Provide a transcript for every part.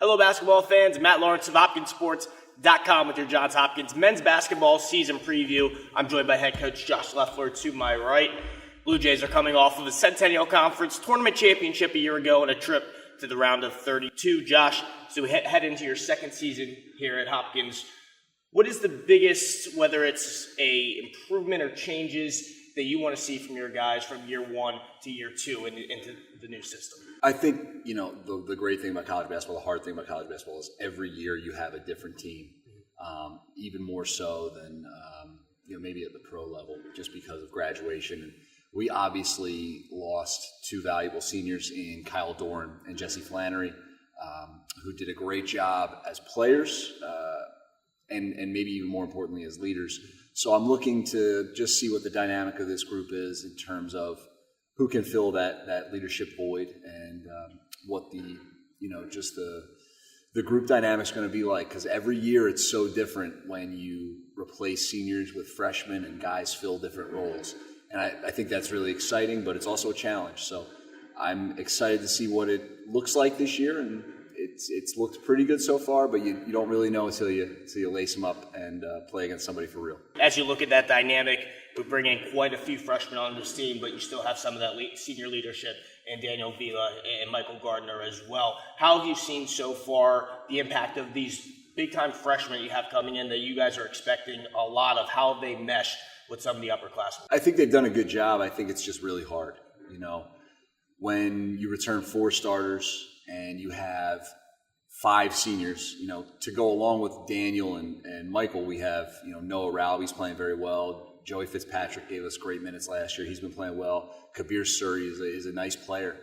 Hello, basketball fans. Matt Lawrence of HopkinsSports.com with your Johns Hopkins men's basketball season preview. I'm joined by head coach Josh Leffler to my right. Blue Jays are coming off of a Centennial Conference tournament championship a year ago and a trip to the round of 32. Josh, so we head into your second season here at Hopkins. What is the biggest, whether it's a improvement or changes, that you want to see from your guys from year one to year two into the new system? I think, the great thing about college basketball, the hard thing about college basketball is every year you have a different team, even more so than, maybe at the pro level, just because of graduation. And we obviously lost two valuable seniors in Kyle Doran and Jesse Flannery, who did a great job as players and maybe even more importantly as leaders. So I'm looking to just see what the dynamic of this group is in terms of who can fill that leadership void and what the group dynamic's going to be like. Because every year it's so different when you replace seniors with freshmen and guys fill different roles. And I think that's really exciting, but it's also a challenge. So I'm excited to see what it looks like this year, and it's looked pretty good so far, but you don't really know until you lace them up and play against somebody for real. As you look at that dynamic, we bring in quite a few freshmen on this team, but you still have some of that senior leadership in Daniel Vila and Michael Gardner as well. How have you seen so far the impact of these big-time freshmen you have coming in that you guys are expecting a lot of, how they mesh with some of the upperclassmen? I think they've done a good job. I think it's just really hard. When you return 4 starters and you have 5 seniors, to go along with Daniel and Michael, we have, Noah Ralby's playing very well. Joey Fitzpatrick gave us great minutes last year. He's been playing well. Kabir Suri is a nice player.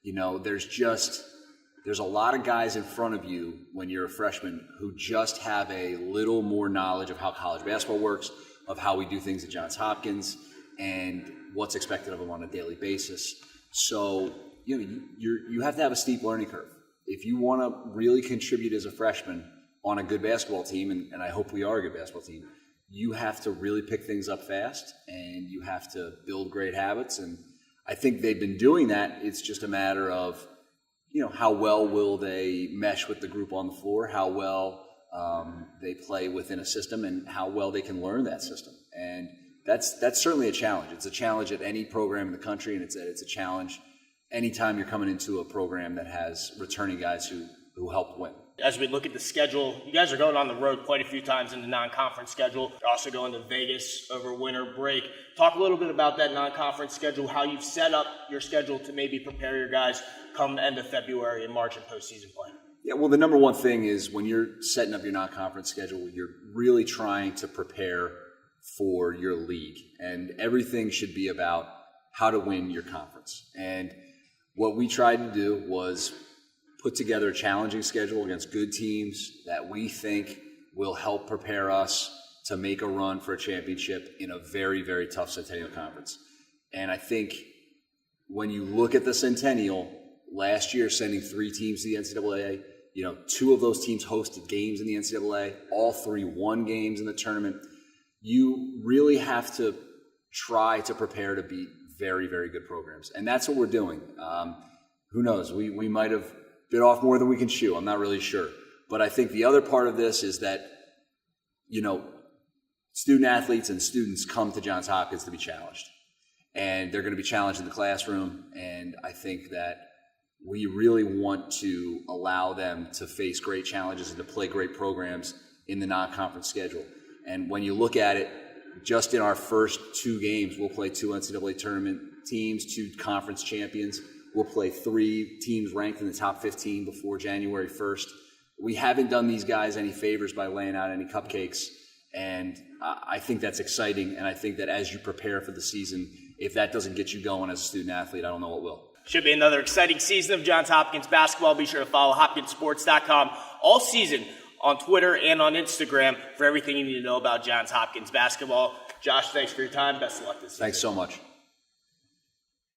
There's a lot of guys in front of you when you're a freshman who just have a little more knowledge of how college basketball works, of how we do things at Johns Hopkins, and what's expected of them on a daily basis. So, you have to have a steep learning curve. If you want to really contribute as a freshman on a good basketball team, and I hope we are a good basketball team, you have to really pick things up fast, and you have to build great habits. And I think they've been doing that. It's just a matter of, how well will they mesh with the group on the floor, how well they play within a system, and how well they can learn that system. And that's certainly a challenge. It's a challenge at any program in the country, and it's a challenge anytime you're coming into a program that has returning guys who helped win. As we look at the schedule, you guys are going on the road quite a few times in the non-conference schedule. You're also going to Vegas over winter break. Talk a little bit about that non-conference schedule, how you've set up your schedule to maybe prepare your guys come the end of February and March in postseason play. Yeah, well, the number one thing is when you're setting up your non-conference schedule, you're really trying to prepare for your league. And everything should be about how to win your conference. And what we tried to do was put together a challenging schedule against good teams that we think will help prepare us to make a run for a championship in a very, very tough Centennial Conference. And I think when you look at the Centennial, last year sending 3 teams to the NCAA, 2 of those teams hosted games in the NCAA, all 3 won games in the tournament. You really have to try to prepare to beat very, very good programs. And that's what we're doing. Who knows? We might have bit off more than we can chew. I'm not really sure. But I think the other part of this is that, student athletes and students come to Johns Hopkins to be challenged. And they're going to be challenged in the classroom. And I think that we really want to allow them to face great challenges and to play great programs in the non-conference schedule. And when you look at it, just in our first 2 games, we'll play 2 NCAA tournament teams, 2 conference champions. We'll play 3 teams ranked in the top 15 before January 1st. We haven't done these guys any favors by laying out any cupcakes, and I think that's exciting. And I think that as you prepare for the season, if that doesn't get you going as a student athlete, I don't know what will. Should be another exciting season of Johns Hopkins basketball. Be sure to follow HopkinsSports.com all season on Twitter and on Instagram for everything you need to know about Johns Hopkins basketball. Josh, thanks for your time. Best of luck this season. Thanks so much.